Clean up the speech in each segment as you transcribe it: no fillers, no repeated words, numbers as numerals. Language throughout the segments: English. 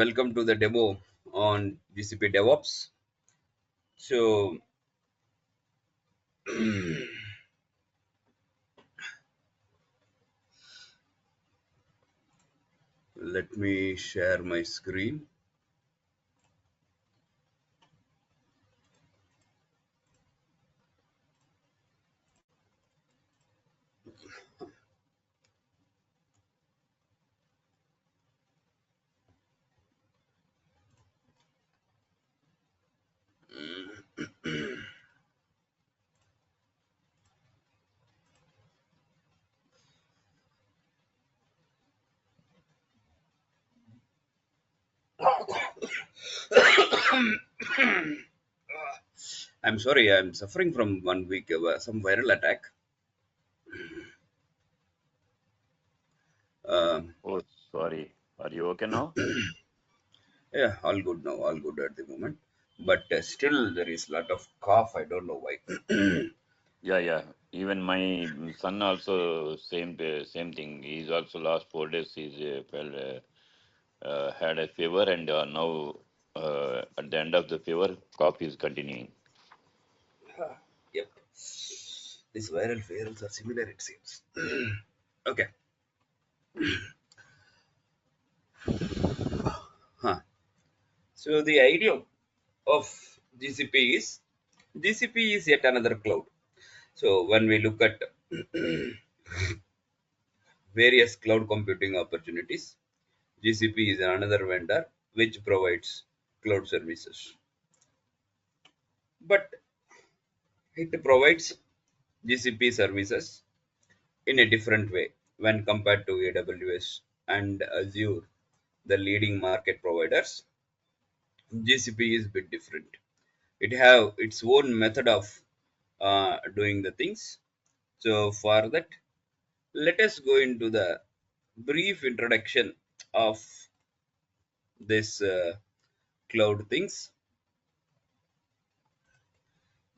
welcome to the demo on GCP DevOps. So, let me share my screen. I'm sorry, I'm suffering from 1 week some viral attack. Uh, Oh, sorry. Are you okay now? yeah, all good now, all good at the moment. But still, there is a lot of cough. I don't know why. Yeah. Even my son also same thing. He's also last 4 days he's had a fever and now at the end of the fever, cough is continuing. Yep, these viral fears are similar, it seems. Okay. Huh. So the idea of GCP is yet another cloud. So when we look at various cloud computing opportunities, GCP is another vendor which provides cloud services. But it provides GCP services in a different way when compared to AWS and Azure, the leading market providers. GCP is a bit different. It have its own method of doing the things. So for that, let us go into the brief introduction of this cloud things.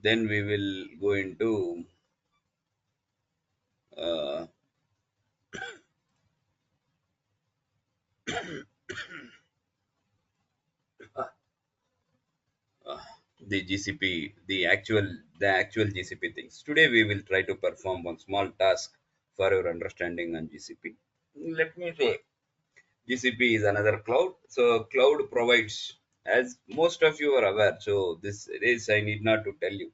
Then we will go into uh, the GCP, the actual GCP things. Today we will try to perform one small task for your understanding on GCP. Let me say GCP is another cloud. So cloud provides, as most of you are aware. So this is I need not to tell you.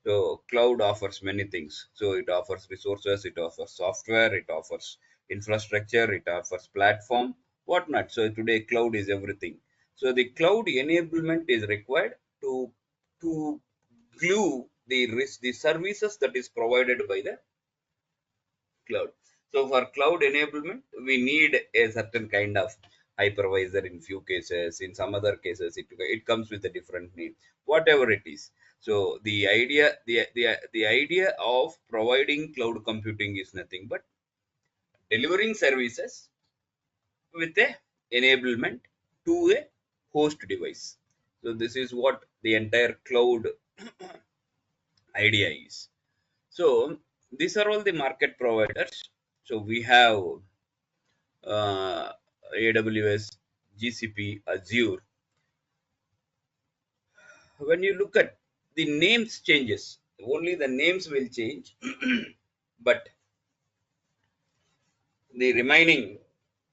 So cloud offers many things. So it offers resources, it offers software, it offers infrastructure, it offers platform, whatnot. So today cloud is everything. So the cloud enablement is required to to glue the services that is provided by the cloud. So for cloud enablement, we need a certain kind of hypervisor in few cases. In some other cases, it comes with a different name, whatever it is. So the idea of providing cloud computing is nothing but delivering services with a enablement to a host device. So this is what the entire cloud idea is. So these are all the market providers. So we have AWS, GCP, Azure. When you look at the names changes, only the names will change, but the remaining,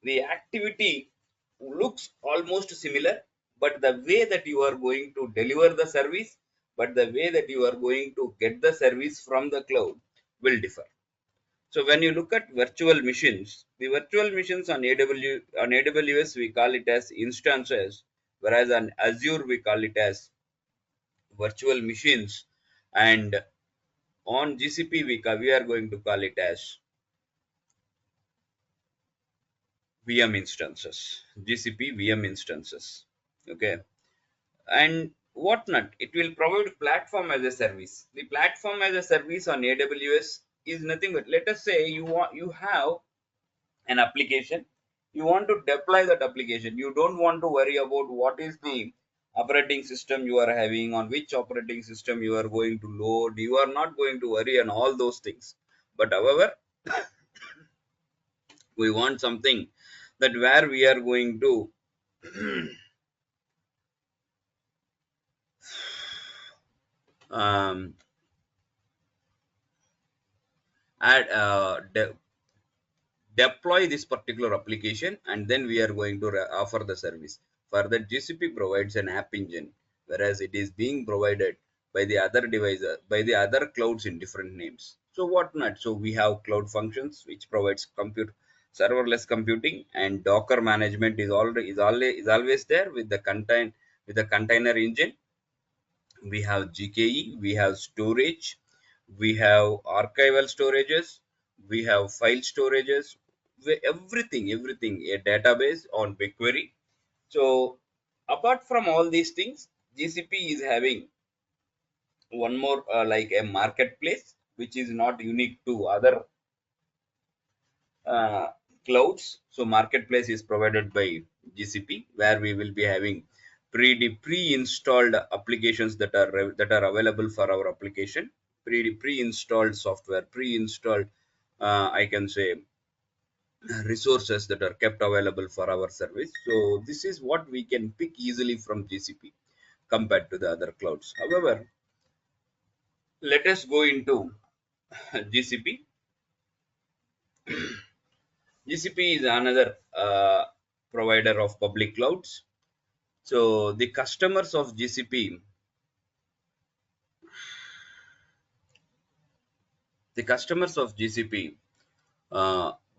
the activity looks almost similar, but the way that you are going to deliver the service, but the way that you are going to get the service from the cloud will differ. So when you look at virtual machines, the virtual machines on AWS we call it as instances, whereas on Azure we call it as virtual machines, and on GCP we are going to call it as VM instances, GCP VM instances. Okay, and whatnot. It will provide platform as a service. The platform as a service on AWS is nothing but, let us say you have an application, you want to deploy that application, you don't want to worry about what is the operating system you are having, on which operating system you are going to load, you are not going to worry on all those things. But however, we want something that where we are going to um, add deploy this particular application, and then we are going to offer the service. For that, GCP provides an app engine, whereas it is being provided by the other devices, by the other clouds in different names. So what not? So we have cloud functions which provides compute serverless computing, and Docker management is always there with the container engine. We have GKE, we have storage, we have archival storages, we have file storages, everything, a database on BigQuery. So apart from all these things, GCP is having one more like a marketplace, which is not unique to other uh, clouds. So marketplace is provided by GCP, where we will be having pre-installed applications that are available for our application, pre-installed software, pre-installed I can say resources that are kept available for our service. So this is what we can pick easily from GCP compared to the other clouds. However, let us go into GCP. GCP is another provider of public clouds. So the customers of GCP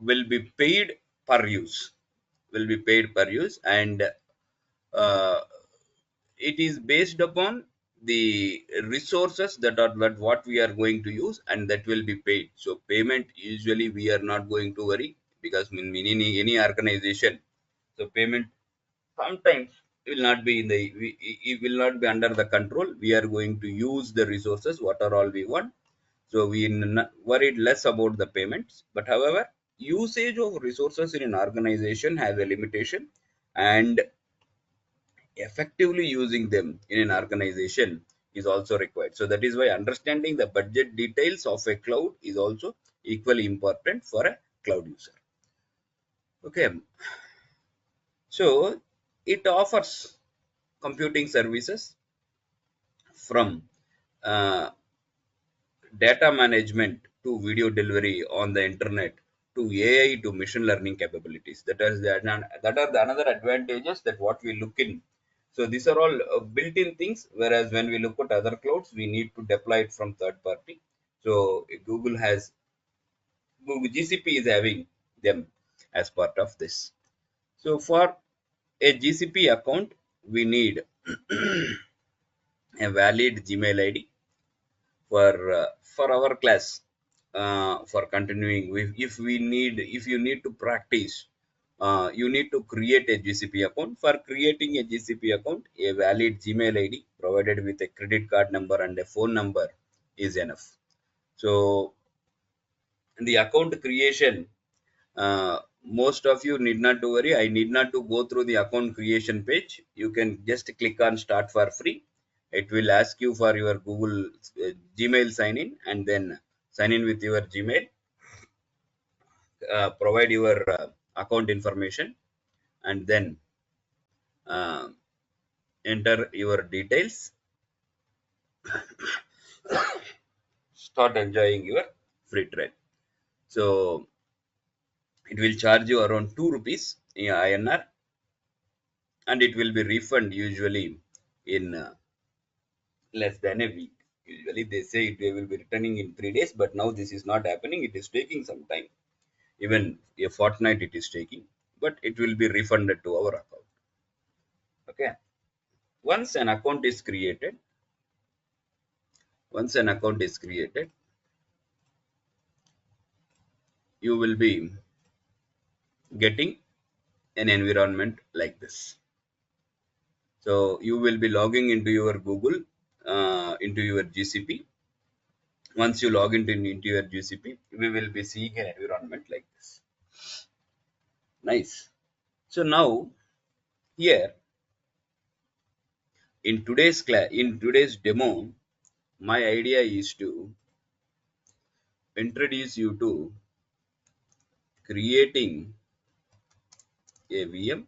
will be paid per use, and uh, it is based upon the resources that what we are going to use, and that will be paid. So payment, usually we are not going to worry, because in any organization, so payment sometimes will not be in the it will not be under the control. We are going to use the resources what are all we want, so we worried less about the payments. But however, usage of resources in an organization has a limitation, and effectively using them in an organization is also required. So that is why understanding the budget details of a cloud is also equally important for a cloud user. Okay, so it offers computing services from uh, data management to video delivery on the internet to AI to machine learning capabilities. That are the another advantages that what we look in. So these are all built-in things. Whereas when we look at other clouds, we need to deploy it from third party. So Google GCP is having them as part of this. So for a GCP account, we need a valid Gmail ID for our class, for continuing. If you need to practice, you need to create a GCP account. For creating a GCP account, a valid Gmail ID provided with a credit card number and a phone number is enough. So the account creation, most of you need not to worry. I need not to go through the account creation page. You can just click on start for free. It will ask you for your Google Gmail sign in, and then sign in with your Gmail, provide your account information, and then uh, enter your details. Start enjoying your free trial. So it will charge you around 2 rupees in INR, and it will be refund usually in less than a week. Usually they say they will be returning in 3 days, but now this is not happening. It is taking some time. Even a fortnight it is taking, but it will be refunded to our account. Okay. Once an account is created, once an account is created, you will be getting an environment like this. So you will be logging into your Google, into your GCP. Once you log into your GCP, we will be seeing an environment like this. Nice. So now here in today's demo, my idea is to introduce you to creating a VM,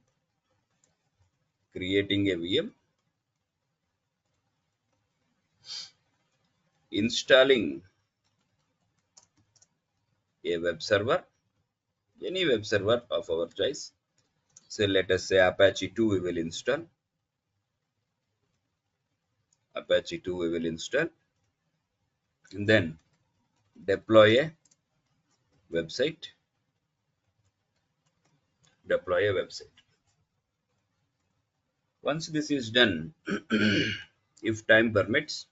creating a VM, installing a web server, any web server of our choice. So let us say Apache 2 we will install. Apache 2 we will install. And then deploy a website. Deploy a website. Once this is done, if time permits,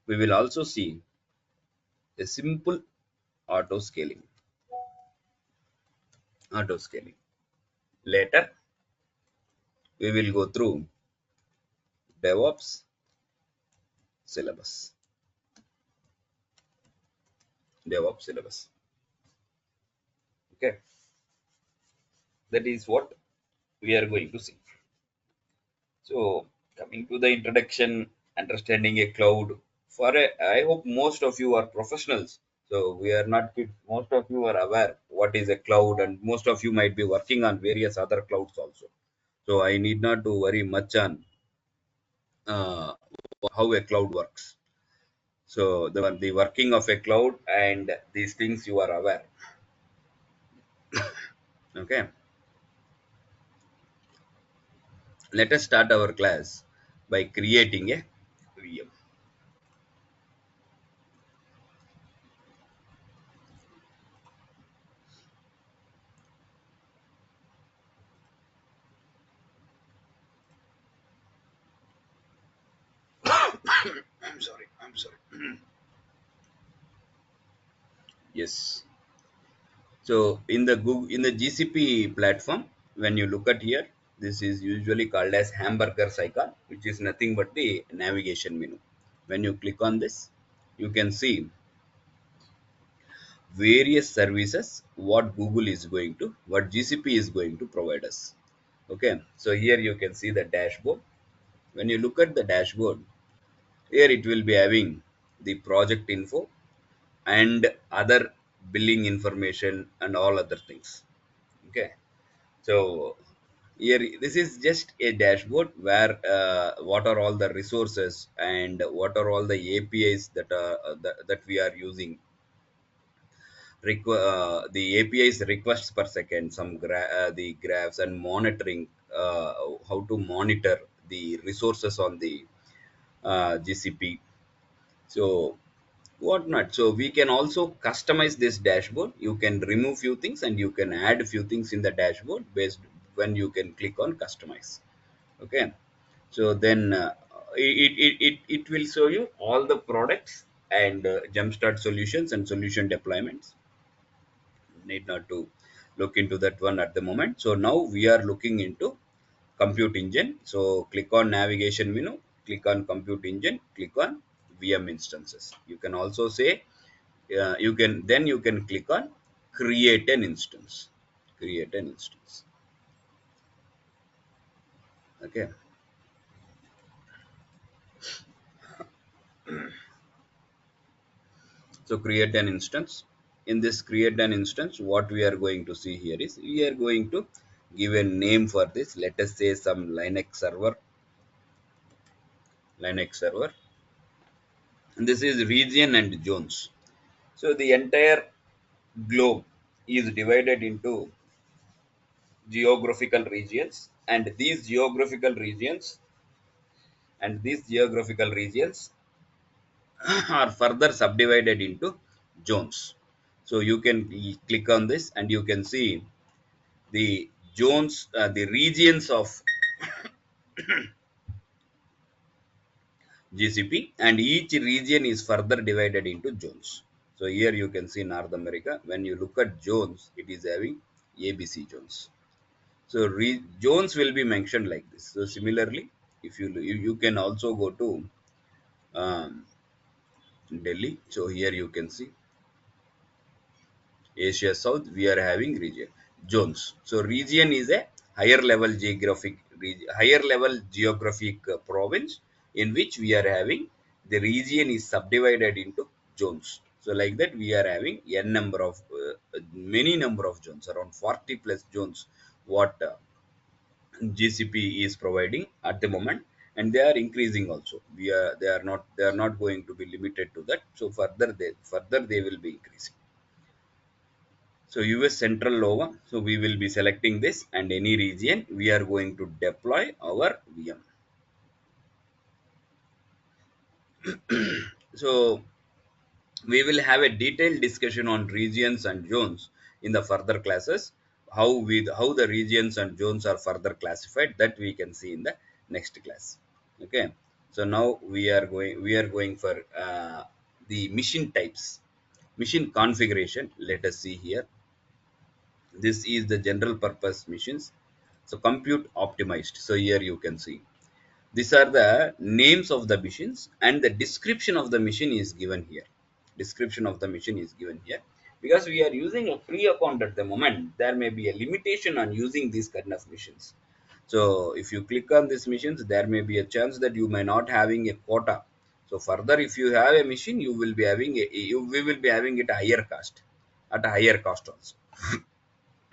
we will also see a simple auto scaling. Auto scaling. Later, we will go through DevOps syllabus. DevOps syllabus. Okay, that is what we are going to see. So, coming to the introduction, understanding a cloud. I hope most of you are professionals. So we are not kids. Most of you are aware what is a cloud, and most of you might be working on various other clouds also. So I need not to worry much on uh, how a cloud works. So the working of a cloud and these things you are aware. Okay, let us start our class by creating a VM. I'm sorry. I'm sorry. Yes. So in the Google, in the GCP platform, when you look at here, this is usually called as hamburger icon, which is nothing but the navigation menu. When you click on this, you can see various services what GCP is going to provide us. Okay, so here you can see the dashboard. When you look at the dashboard, here it will be having the project info and other billing information and all other things. Okay, so here this is just a dashboard where what are all the resources and what are all the APIs that we are using. The APIs requests per second, the graphs and monitoring, how to monitor the resources on the GCP. So whatnot. So we can also customize this dashboard. You can remove few things and you can add few things in the dashboard based when you can click on customize. Okay. So then it will show you all the products and jumpstart solutions and solution deployments. Need not to look into that one at the moment. So now we are looking into compute engine. So click on navigation menu, click on compute engine, click on VM instances. You can also say you can click on create an instance. Create an instance. Okay. So create an instance. In this create an instance, what we are going to see here is we are going to give a name for this. Let us say some Linux server. And this is region and zones. So the entire globe is divided into geographical regions, and these geographical regions are further subdivided into zones. So you can click on this and you can see the zones, the regions of GCP, and each region is further divided into zones. So here you can see North America. When you look at zones, it is having ABC zones. So zones will be mentioned like this. So similarly, if you can also go to um, Delhi. So here you can see Asia South. We are having region zones. So region is a higher level geographic province in which we are having the region is subdivided into zones. So like that we are having n number of many number of zones, around 40 plus zones what GCP is providing at the moment, and they are increasing also. They are not going to be limited to that. So further they will be increasing. So US Central Nova. So we will be selecting this, and any region we are going to deploy our VM. So we will have a detailed discussion on regions and zones in the further classes. How the regions and zones are further classified, that we can see in the next class. Okay. So now we are going for the machine types, machine configuration. Let us see here. This is the general purpose machines. So compute optimized. So here you can see these are the names of the machines, and the description of the machine is given here. Description of the machine is given here because we are using a free account at the moment. There may be a limitation on using these kind of machines. So if you click on these machines, there may be a chance that you may not having a quota. So further, if you have a machine, you will be having we will be having it higher cost, at a higher cost also.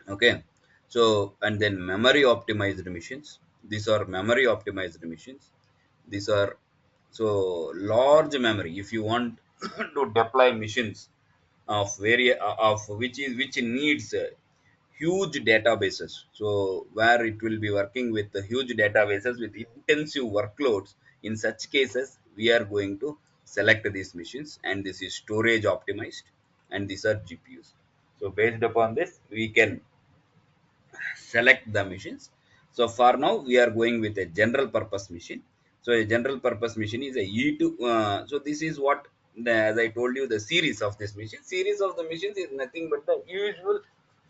Okay. So and then memory optimized machines. These are memory optimized machines. These are so large memory. If you want to deploy machines of which needs huge databases, so where it will be working with the huge databases with intensive workloads, in such cases we are going to select these machines, and this is storage optimized, and these are GPUs. So based upon this we can select the machines. So for now we are going with a general purpose machine. So a general purpose machine is a E2. So this is what as I told you, the series of this machine. Series of the machines is nothing but the usual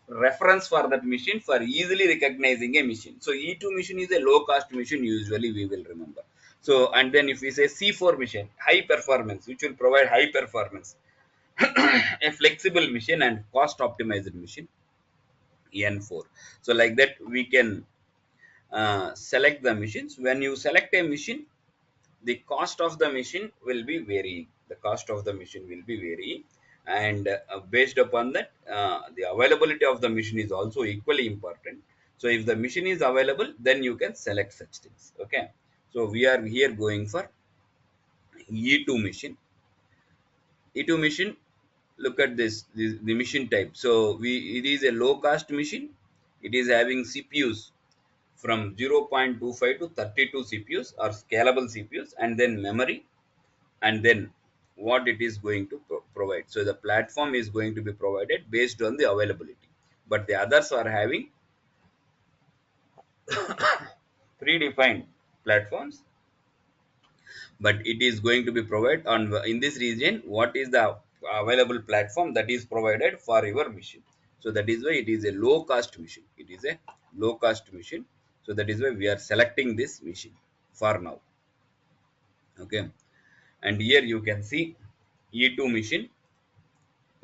reference for that machine for easily recognizing a machine. So E2 machine is a low cost machine, usually we will remember. So and then if we say C4 machine, high performance, which will provide high performance, a flexible machine and cost optimized machine, N4. So like that we can select the machines. When you select a machine, the cost of the machine will be varying. The cost of the machine will be varying, and based upon that, the availability of the machine is also equally important. So if the machine is available, then you can select such things. Okay. So we are here going for E2 machine. E2 machine, look at the machine type. So it is a low cost machine. It is having CPUs from 0.25 to 32 CPUs or scalable CPUs, and then memory, and then what it is going to provide. So the platform is going to be provided based on the availability, but the others are having predefined platforms, but it is going to be provided on in this region what is the available platform that is provided for your machine. So that is why it is a low cost machine. It is a low cost machine. So that is why we are selecting this machine for now. Okay. And here you can see E2 machine,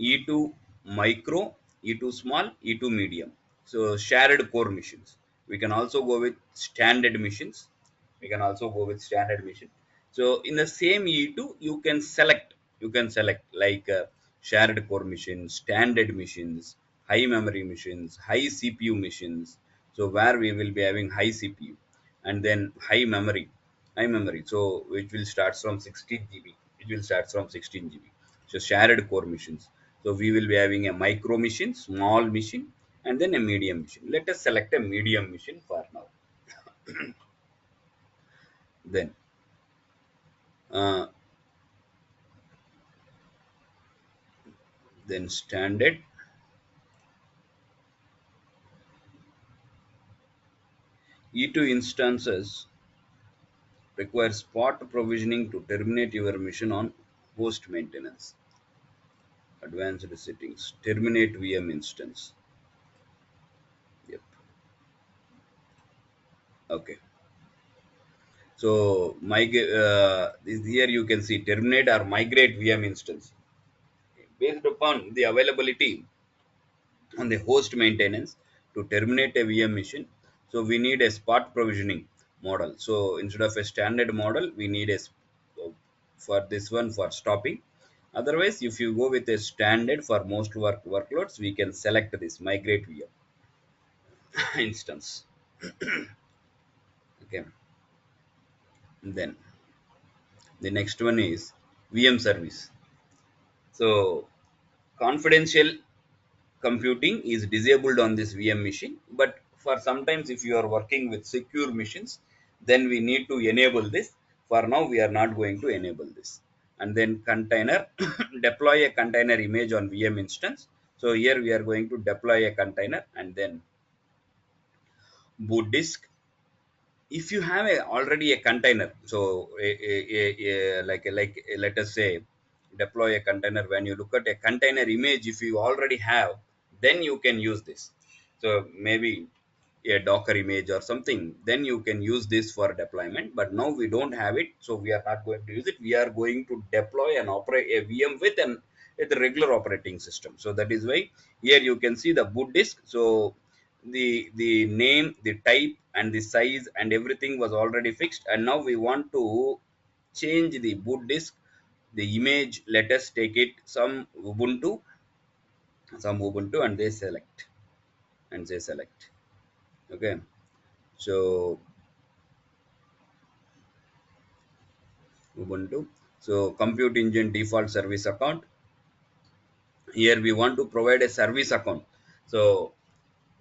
E2 micro, E2 small, E2 medium. So shared core machines. We can also go with standard machines. We can also go with standard machine. So in the same E2, you can select like shared core machines, standard machines, high memory machines, high CPU machines. So where we will be having high CPU, and then high memory. So which will start from 16 GB. It will start from 16 GB. So shared core machines. So we will be having a micro machine, small machine, and then a medium machine. Let us select a medium machine for now. Then, uh, then standard E2 instances require spot provisioning to terminate your mission on host maintenance. Advanced settings. Terminate VM instance. Yep. Okay. So here you can see terminate or migrate VM instance based upon the availability on the host maintenance. To terminate a VM machine, so we need a spot provisioning model. So instead of a standard model, we need for this one for stopping. Otherwise, if you go with a standard for most workloads, we can select this migrate VM instance. Okay. Then the next one is VM service. So confidential computing is disabled on this VM machine, but for sometimes if you are working with secure machines, then we need to enable this. For now, we are not going to enable this. And then container, deploy a container image on VM instance. So here we are going to deploy a container, and then boot disk. If you have already a container, so let us say deploy a container. When you look at a container image, if you already have, then you can use this. So maybe a docker image or something, then you can use this for deployment. But now we don't have it, so we are not going to use it. We are going to deploy and operate a VM with a regular operating system. So that is why here you can see the boot disk. So the name, the type, and the size and everything was already fixed, and now we want to change the boot disk, the image. Let us take it some ubuntu and they select, okay. So ubuntu, so compute engine default service account. Here we want to provide a service account. So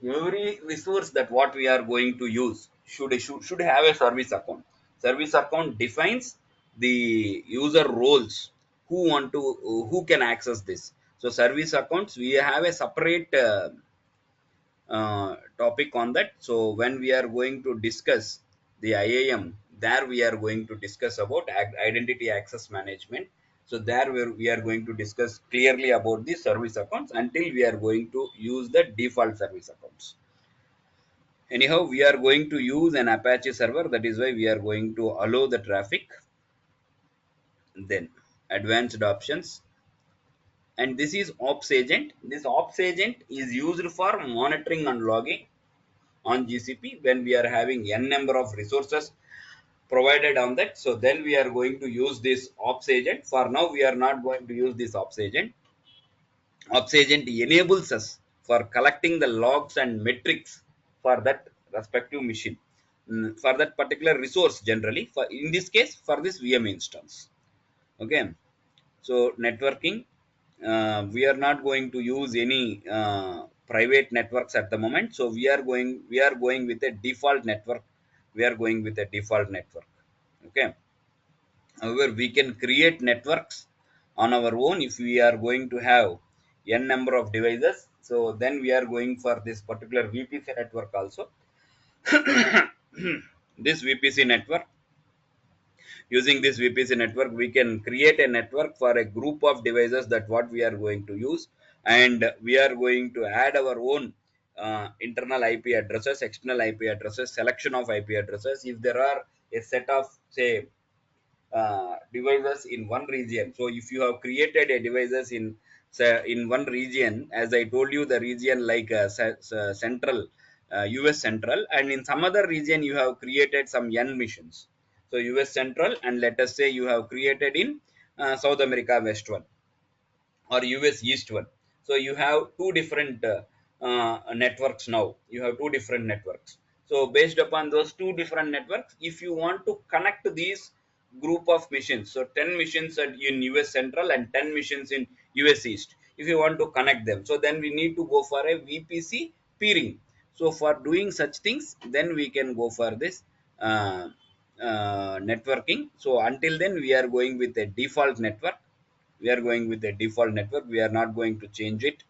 every resource that what we are going to use should have a service account. Service account defines the user roles, who can access this. So service accounts, we have a separate topic on that. So when we are going to discuss the IAM, there we are going to discuss about identity access management. So there we are going to discuss clearly about the service accounts until we are going to use the default service accounts. Anyhow, we are going to use an Apache server. That is why we are going to allow the traffic. Then advanced options. And this is ops agent. This ops agent is used for monitoring and logging on GCP when we are having n number of resources provided on that. So then we are going to use this ops agent. For now, we are not going to use this ops agent. Ops agent enables us for collecting the logs and metrics for that respective machine, for that particular resource, generally for in this case for this VM instance. Okay. So networking, we are not going to use any private networks at the moment. So we are going with a default network. We are going with a default network. Okay. However, we can create networks on our own if we are going to have n number of devices. So then we are going for this particular VPC network also. This VPC network, using this VPC network, we can create a network for a group of devices that what we are going to use, and we are going to add our own internal IP addresses, external IP addresses, selection of IP addresses. If there are a set of, say, devices in one region. So if you have created a devices in, say, in one region, as I told you, the region like central, US central, and in some other region you have created some N missions. So US central, and let us say you have created in South America West one, or US East one. So you have two different networks now. You have two different networks. So based upon those two different networks, if you want to connect these group of missions, so 10 missions in US Central and 10 missions in US East, if you want to connect them, so then we need to go for a VPC peering. So for doing such things, then we can go for this networking. So until then, we are going with a default network. We are going with the default network. We are not going to change it.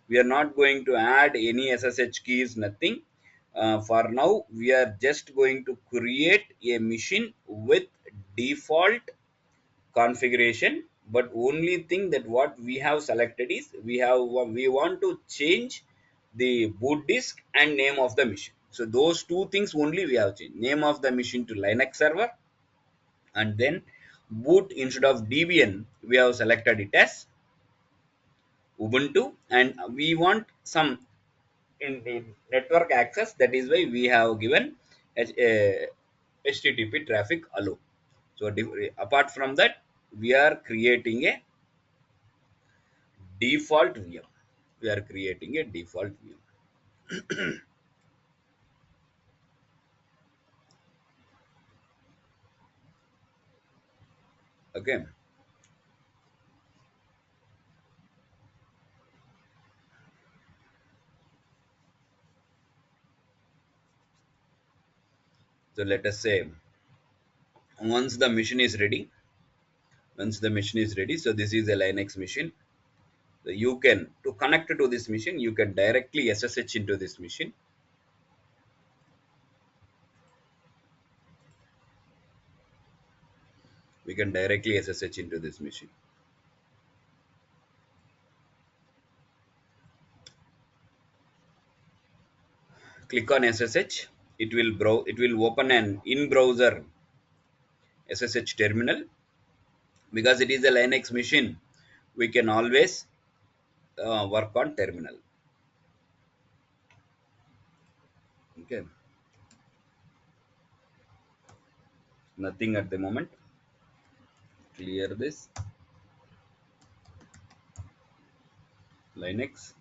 We are not going to add any SSH keys, nothing. For now, we are just going to create a machine with default configuration. But only thing that what we have selected is we want to change the boot disk and name of the machine. So those two things only we have changed: name of the machine to Linux server, and then boot, instead of Debian, we have selected it as Ubuntu, and we want some in the network access. That is why we have given HTTP traffic allow. So apart from that, we are creating a default VM. We are creating a default VM. Okay, so let us say once the machine is ready, so this is a Linux machine. So you can, to connect to this machine, you can directly SSH into this machine. We can directly SSH into this machine. Click on SSH. It will open an in-browser SSH terminal. Because it is a Linux machine, we can always work on terminal. Okay, nothing at the moment. Clear this Linux.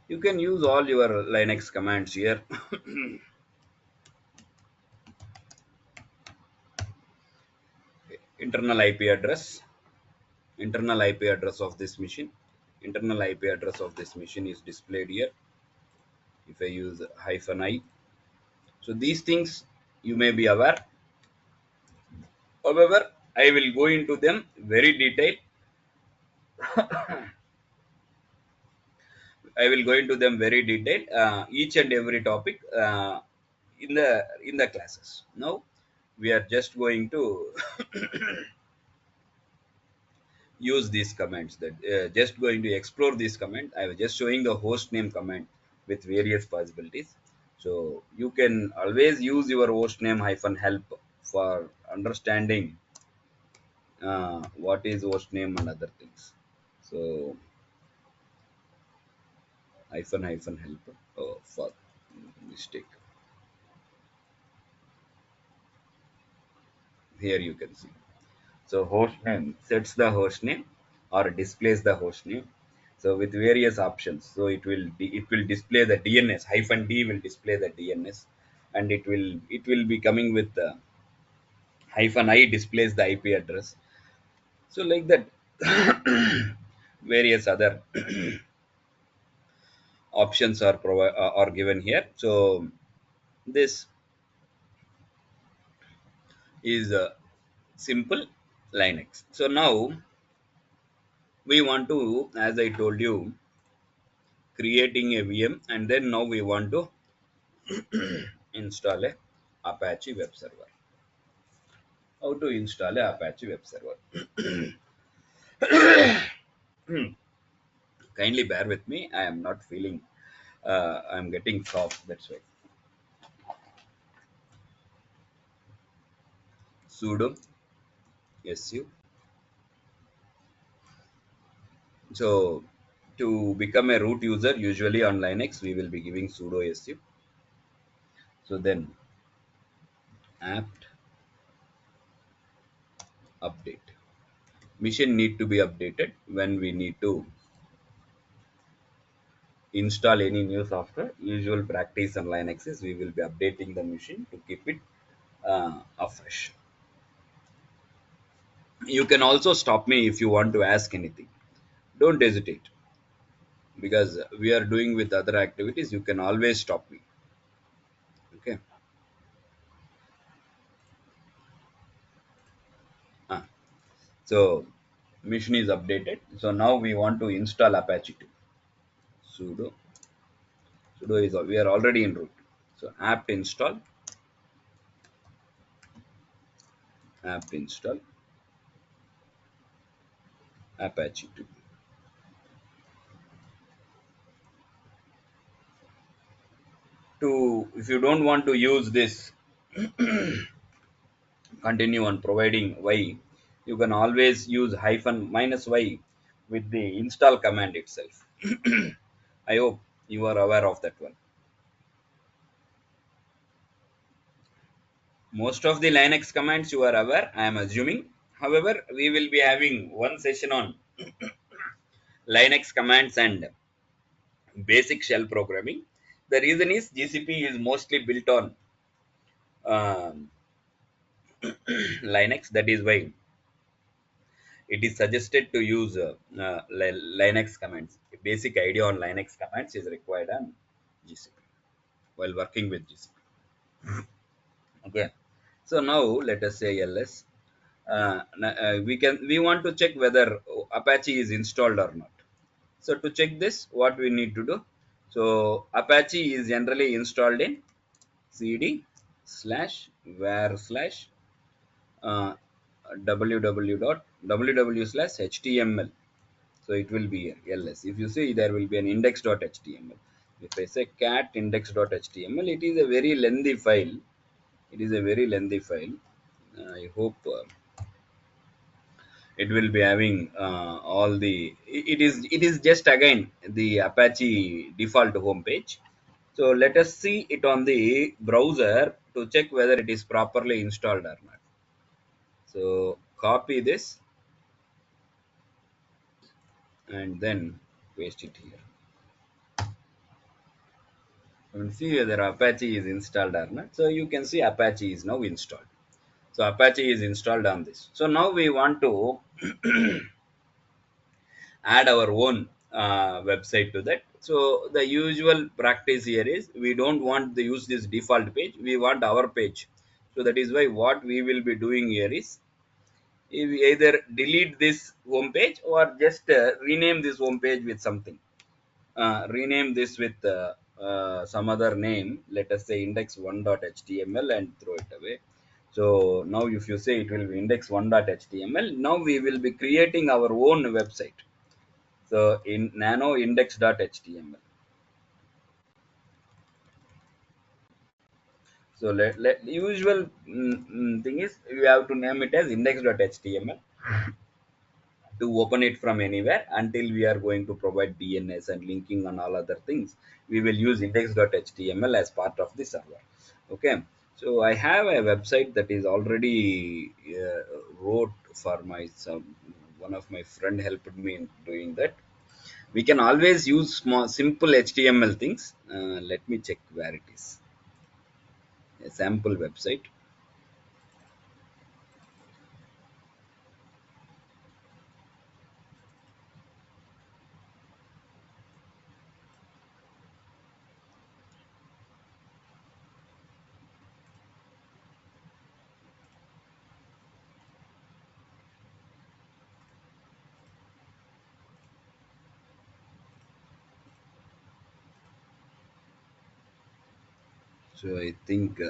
You can use all your Linux commands here. internal IP address, internal IP address of this machine. Internal IP address of this machine is displayed here. If I use -i, so these things you may be aware. However, I will go into them very detailed. I will go into them very detailed, each and every topic in the classes. Now we are just going to use these commands. That just going to explore this command. I was just showing the host name command with various possibilities. So you can always use your host name -help for understanding what is host name and other things. So -help. Oh, for mistake. Here you can see. So host name sets the host name or displays the host name. So with various options. So it will display the DNS. -d will display the DNS, and it will be coming with -i displays the IP address. So like that, various other options are given here. So this is simple Linux. So now we want to, as I told you, creating a VM, and then now we want to install a Apache web server. How to install a Apache web server? Kindly bear with me. I am not feeling. I am getting cough. That's why. Sudo su. So to become a root user, usually on Linux, we will be giving sudo su. So then apt update. Machine need to be updated when we need to install any new software. Usual practice on Linux is we will be updating the machine to keep it afresh. You can also stop me if you want to ask anything. Don't hesitate, because we are doing with other activities. You can always stop me. Okay. Ah, so machine is updated. So now we want to install Apache 2. Sudo is, we are already in root. So apt install Apache 2. To, if you don't want to use this, continue on providing y, you can always use -y with the install command itself. I hope you are aware of that one. Most of the Linux commands you are aware, I am assuming. However, we will be having one session on Linux commands and basic shell programming. The reason is GCP is mostly built on um, Linux. That is why it is suggested to use Linux commands. A basic idea on Linux commands is required on GCP while working with GCP. Okay. So now let us say ls. We want to check whether Apache is installed or not. So to check this, what we need to do? So Apache is generally installed in cd slash var slash uh, www slash html. So it will be here ls. If you see, there will be an index.html. If I say cat index.html, it is a very lengthy file. It is a very lengthy file. I hope it will be having all the. It is just again the Apache default home page. So let us see it on the browser to check whether it is properly installed or not. So copy this and then paste it here and see whether Apache is installed or not. So you can see Apache is now installed. So Apache is installed on this. So now we want to add our own website to that. So the usual practice here is we don't want to use this default page. We want our page. So that is why what we will be doing here is we either delete this home page or just rename this home page with something. Rename this with some other name. Let us say index1.html and throw it away. So now if you say it will be index1.html, now we will be creating our own website. So in nano index.html. So usual thing is you have to name it as index.html to open it from anywhere until we are going to provide DNS and linking and all other things. We will use index.html as part of the server. Okay. So I have a website that is already wrote for my some one of my friend helped me in doing that. We can always use small simple HTML things. Let me check where it is. A sample website. So I think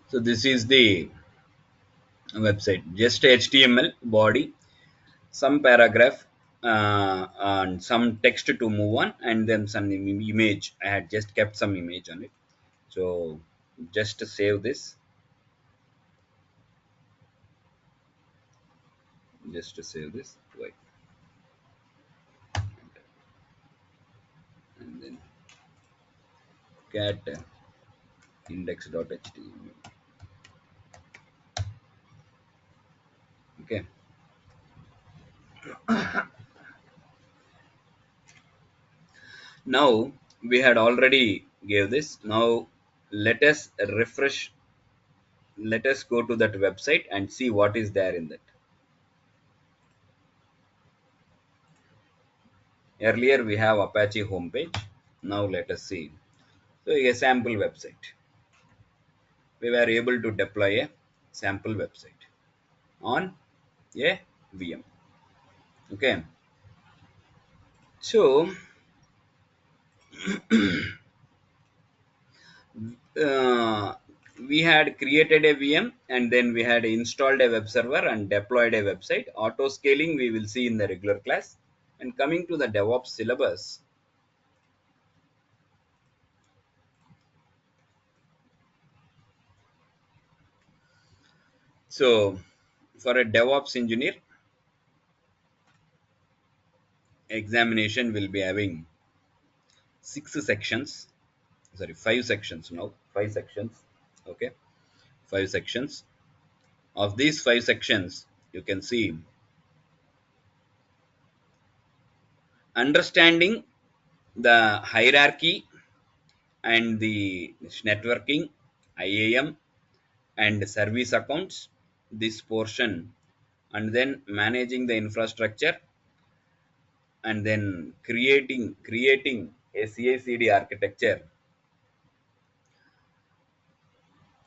so. This is the website. Just HTML body, some paragraph, and some text to move on, and then some image. I had just kept some image on it. So just to save this, just to save this, wait, and then cat index.html. Okay. Now we had already gave this. Now let us refresh. Let us go to that website and see what is there in that. Earlier we have Apache homepage. Now let us see. So a sample website. We were able to deploy a sample website on a VM. Okay. So uh, we had created a VM and then we had installed a web server and deployed a website. Auto scaling we will see in the regular class. And coming to the DevOps syllabus, so for a DevOps engineer, examination will be having 6 sections. Sorry, 5 sections now. 5 sections. Okay, 5 sections. Of these 5 sections, you can see understanding the hierarchy and the networking, IAM, and service accounts, this portion, and then managing the infrastructure, and then creating a CI/CD architecture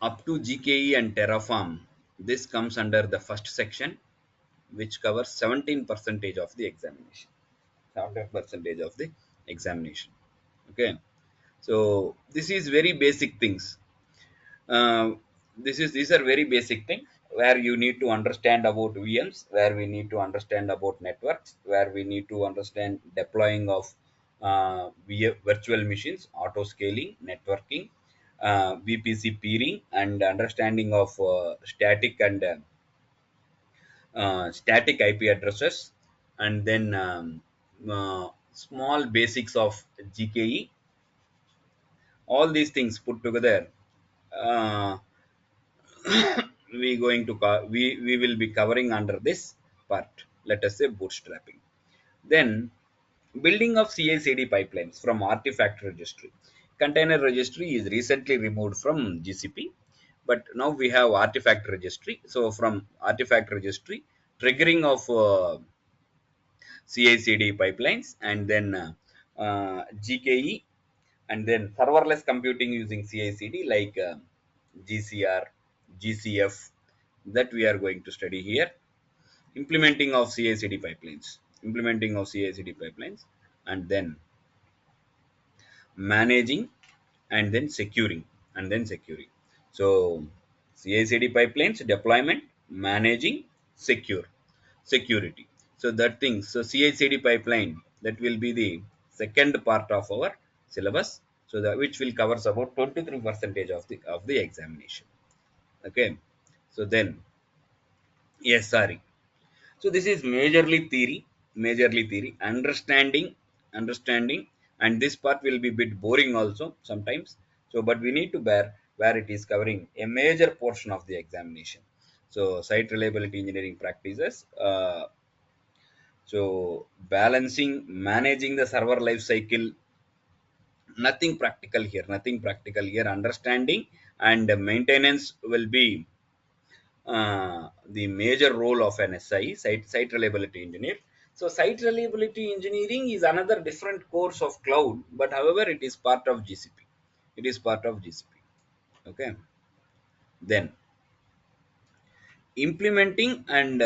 up to GKE and Terraform. This comes under the first section, which covers 17 percentage of the examination. 17 percentage of the examination. Okay, so this is very basic things. Uh, these are very basic things where you need to understand about VMs, where we need to understand about networks, where we need to understand deploying of virtual machines, auto scaling, networking, VPC peering, and understanding of static IP addresses, and then small basics of GKE. All these things put together, uh, we will be covering under this part. Let us say bootstrapping. Then building of CI/CD pipelines from artifact registry. Container registry is recently removed from GCP, but now we have artifact registry. So from artifact registry, triggering of CI/CD pipelines, and then GKE, and then serverless computing using CI/CD like GCR, GCF, that we are going to study here. Implementing of CI/CD pipelines, and then managing, and then securing. So CI/CD pipelines, deployment, managing, secure, security. So that thing. So CI/CD pipeline, that will be the second part of our syllabus. So that which will covers about 23 percentage of the examination. Okay. So then, yes, sorry. So this is majorly theory, understanding, and this part will be bit boring also sometimes. So, but we need to bear where it is covering a major portion of the examination. So, site reliability engineering practices. So, managing the server life cycle. Nothing practical here. Nothing practical here. Understanding and maintenance will be the major role of an SI, site reliability engineer. So, site reliability engineering is another different course of cloud, but however, it is part of GCP. It is part of GCP. Okay. Then implementing and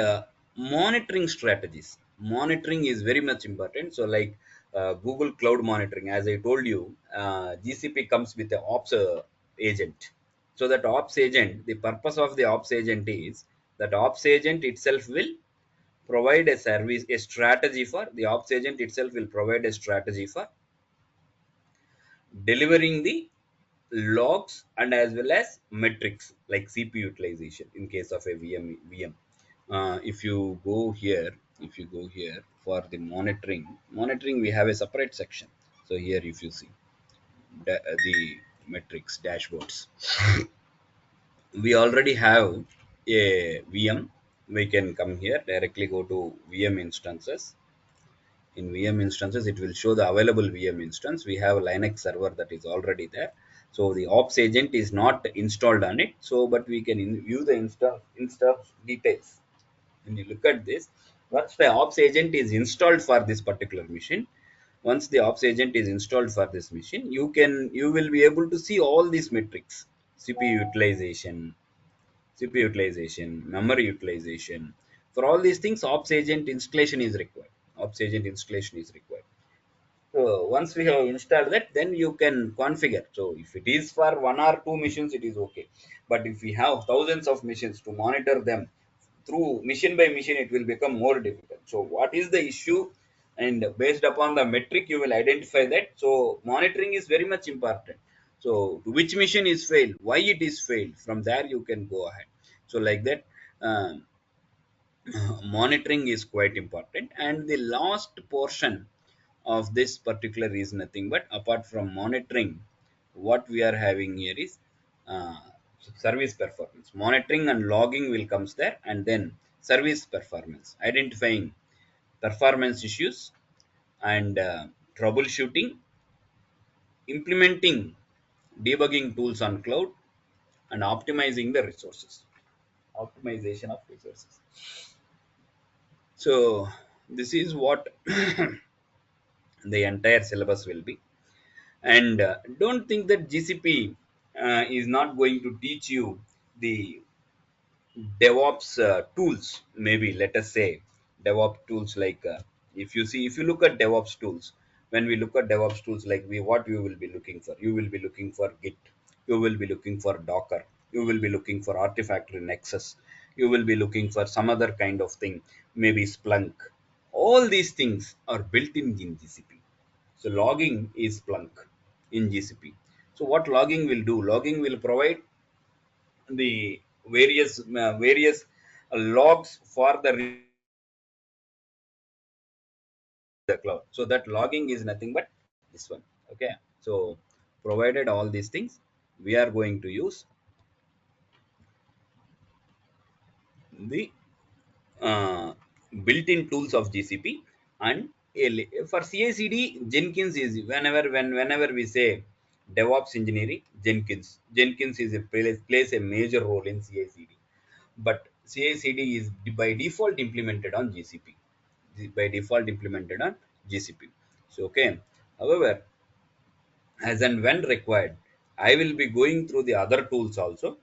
monitoring strategies. Monitoring is very much important. So, like Google Cloud Monitoring, as I told you, GCP comes with the ops agent. So, that ops agent, the purpose of the ops agent is that ops agent itself will provide a service, a strategy for the ops agent itself will provide a strategy for delivering the logs and as well as metrics like CPU utilization in case of a VM. If you go here for the monitoring, we have a separate section. So here, if you see the metrics dashboards, we already have a VM. We can come here directly, go to VM instances. In VM instances, it will show the available VM instance. We have a Linux server that is already there. So the ops agent is not installed on it. So, but we can view the instance details. When you look at this, once the ops agent is installed for this particular machine, you will be able to see all these metrics: CPU utilization, memory utilization. For all these things, ops agent installation is required. Ops agent installation is required. So once we have installed that, then you can configure. So if it is for one or two machines, it is okay. But if we have thousands of machines to monitor them through machine by machine, it will become more difficult. So what is the issue? And based upon the metric, you will identify that. So monitoring is very much important. So which machine is failed? Why it is failed? From there you can go ahead. So like that. Monitoring is quite important, and the last portion of this particular is nothing but, apart from monitoring, what we are having here is uh, service performance. Monitoring and logging will comes there, and then service performance, identifying performance issues and troubleshooting, implementing debugging tools on cloud, and optimizing the resources. Optimization of resources. So this is what the entire syllabus will be. And don't think that GCP is not going to teach you the DevOps tools. Maybe let us say DevOps tools like if you look at DevOps tools, when we look at DevOps tools, like we what you will be looking for, you will be looking for Git, you will be looking for Docker, you will be looking for Artifactory Nexus, you will be looking for some other kind of thing, maybe Splunk. All these things are built in GCP. So logging is Splunk in GCP. So what logging will do? Logging will provide the various logs for the cloud. So that logging is nothing but this one. Okay. So provided all these things, we are going to use the uh, built-in tools of GCP. And for CI/CD, Jenkins is whenever we say DevOps engineering, Jenkins is plays a major role in CI/CD. But CI/CD is by default implemented on GCP. By default implemented on GCP. So okay. However, as and when required, I will be going through the other tools also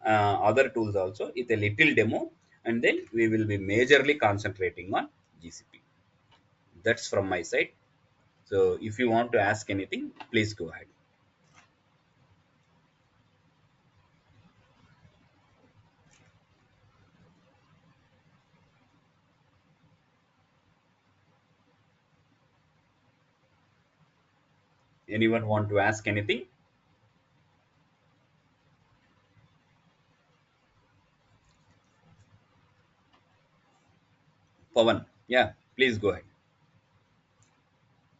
with a little demo, and then we will be majorly concentrating on GCP. That's from my side. So if you want to ask anything, please go ahead. Anyone want to ask anything? Pavan, yeah, please go ahead.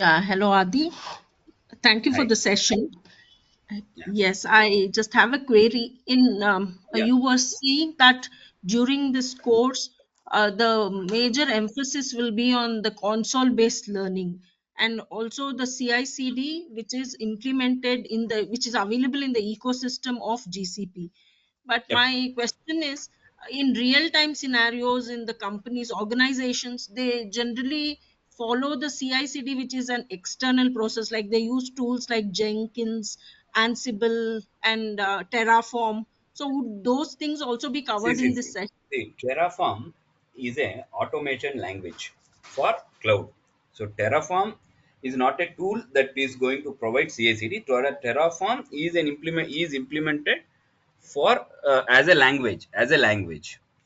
Yeah, hello Adi. Thank you for Hi. the session. Yeah, Yes, I just have a query. yeah. You were saying that during this course, the major emphasis will be on the console-based learning and also the CI/CD, which is implemented which is available in the ecosystem of GCP. But Yep. my question is, in real time scenarios in the companies, organizations, they generally follow the CI/CD, which is an external process. Like they use tools like Jenkins, Ansible, and Terraform. So would those things also be See, covered see, in this see. session? See, Terraform is a automation language for cloud. So Terraform is not a tool that is going to provide CI/CD. Terraform is implemented for as a language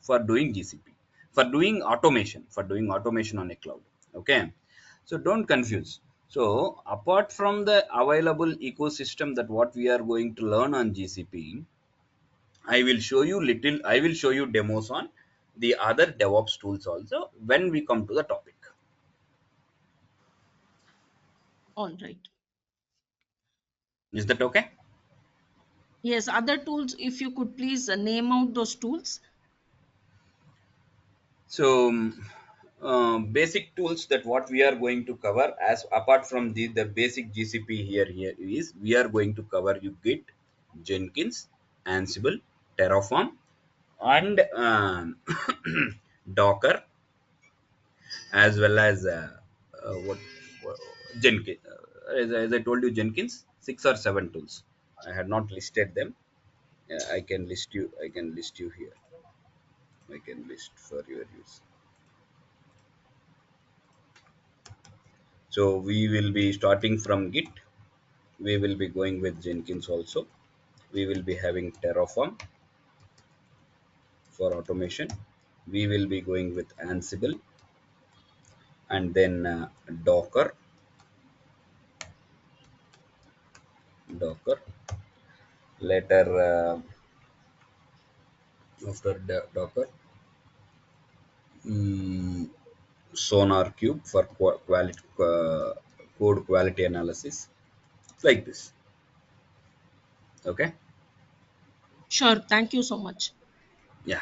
for doing GCP, for doing automation on a cloud. Okay, so don't confuse. So apart from the available ecosystem that what we are going to learn on GCP, I will show you demos on the other DevOps tools also when we come to the topic. All right. Is that okay? Yes, other tools, if you could please name out those tools. So basic tools that what we are going to cover, as apart from the basic GCP here is we are going to cover you Git, Jenkins, Ansible, Terraform, and Docker, as well as what Jenkins. As I told you, Jenkins, 6 or 7 tools. I had not listed them. I can list you. I can list you here. I can list for your use. So we will be starting from Git. We will be going with Jenkins also. We will be having Terraform for automation. We will be going with Ansible, and then Docker. Later, after Docker, mm, Sonar Cube for code quality analysis, like this. Okay. Sure, thank you so much. Yeah.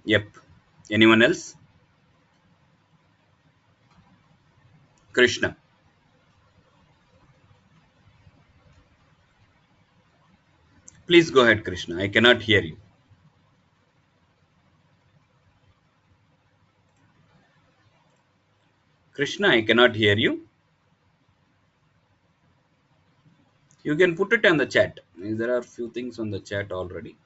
Yep. Anyone else? Krishna. Please go ahead, Krishna. I cannot hear you. Krishna, I cannot hear you. You can put it on the chat. There are few things on the chat already.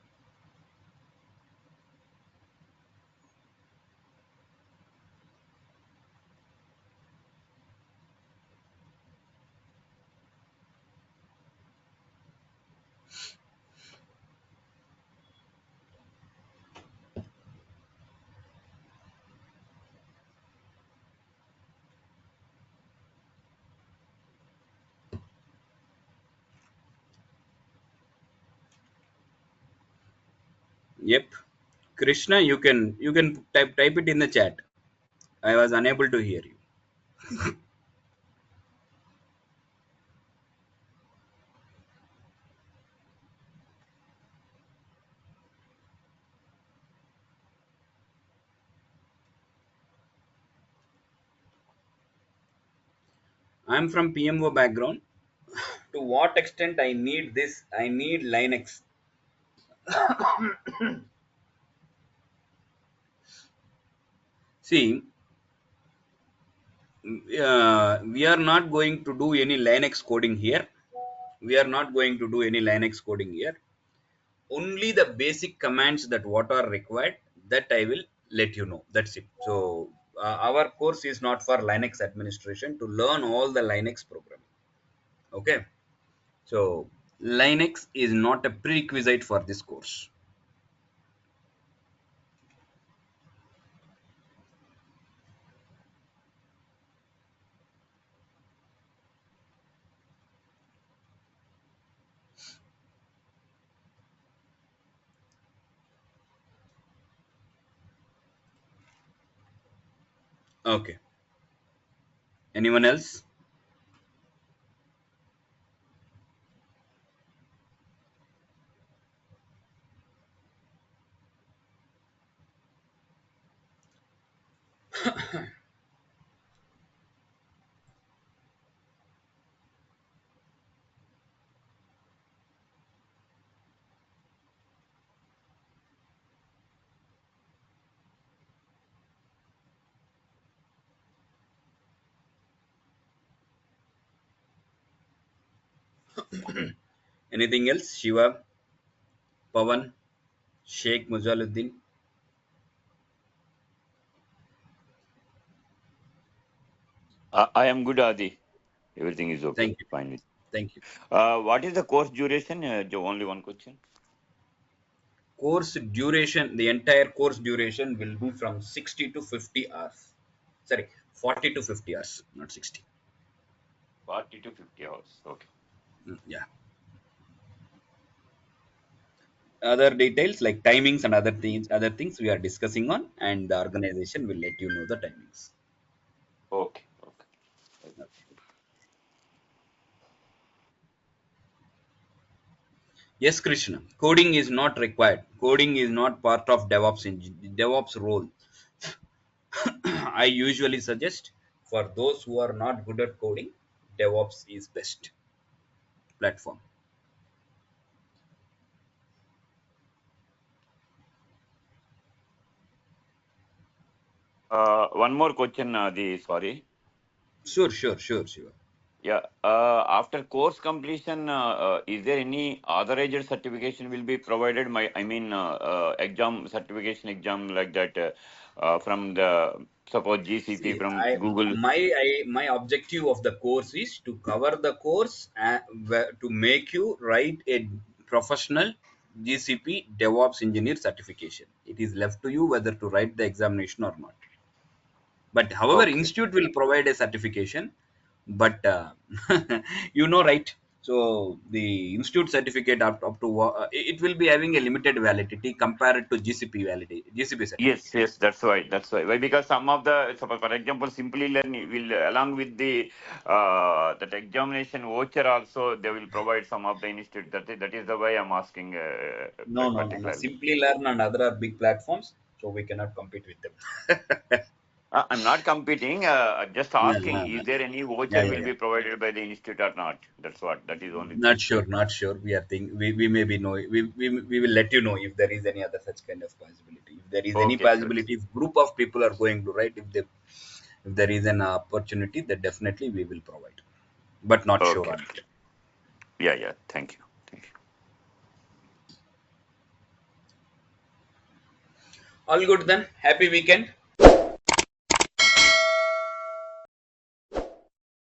Yep. Krishna, you can type it in the chat. I was unable to hear you. I'm from PMO background. To what extent I need this? I need Linux. See, we are not going to do any Linux coding here. We are not going to do any Linux coding here. Only the basic commands that what are required, that I will let you know. That's it. So our course is not for Linux administration to learn all the Linux programming. Okay. So Linux is not a prerequisite for this course. Okay. Anyone else? Anything else? Shiva, Pavan, Sheikh Mujaluddin. I am good, Adi. Everything is okay. Thank you. Fine with. Thank you. What is the course duration? Only one question. Course duration, the entire course duration will be from 60 to 50 hours. Sorry, 40 to 50 hours, not 60. 40 to 50 hours. Okay. Yeah. Other details like timings and other things we are discussing on, and the organization will let you know the timings. Okay. Okay. Yes, Krishna. Coding is not required. Coding is not part of DevOps role. I usually suggest for those who are not good at coding, DevOps is best platform. One more question, Adi. Sorry. Sure. Yeah. After course completion, is there any authorized certification will be provided? Exam certification exam like that from the suppose GCP See, from Google. my objective of the course is to cover the course and to make you write a professional GCP DevOps engineer certification. It is left to you whether to write the examination or not. But however, Okay. institute will provide a certification. But right? So the institute certificate up to it will be having a limited validity compared to GCP Yes, certificate. yes, that's why. That's why. Why? Because some of the, so for example, simply learn will along with the that examination voucher also they will provide some of the institute. That is the way I'm asking No. particularly. Simply Learn and other are big platforms, so we cannot compete with them. I'm not competing. Just Yeah, asking, yeah, is there any yeah, voucher yeah, will yeah. be provided by the institute or not? That's what. That is the only Not thing. sure, not sure. We are think we may be know we will let you know if there is any other such kind of possibility. If there is any Okay, sir. possibility, if group of people are going to write, if there is an opportunity, then definitely we will provide. But not sure Okay. on it. Yeah, yeah. Thank you. Thank you. All good then. Happy weekend.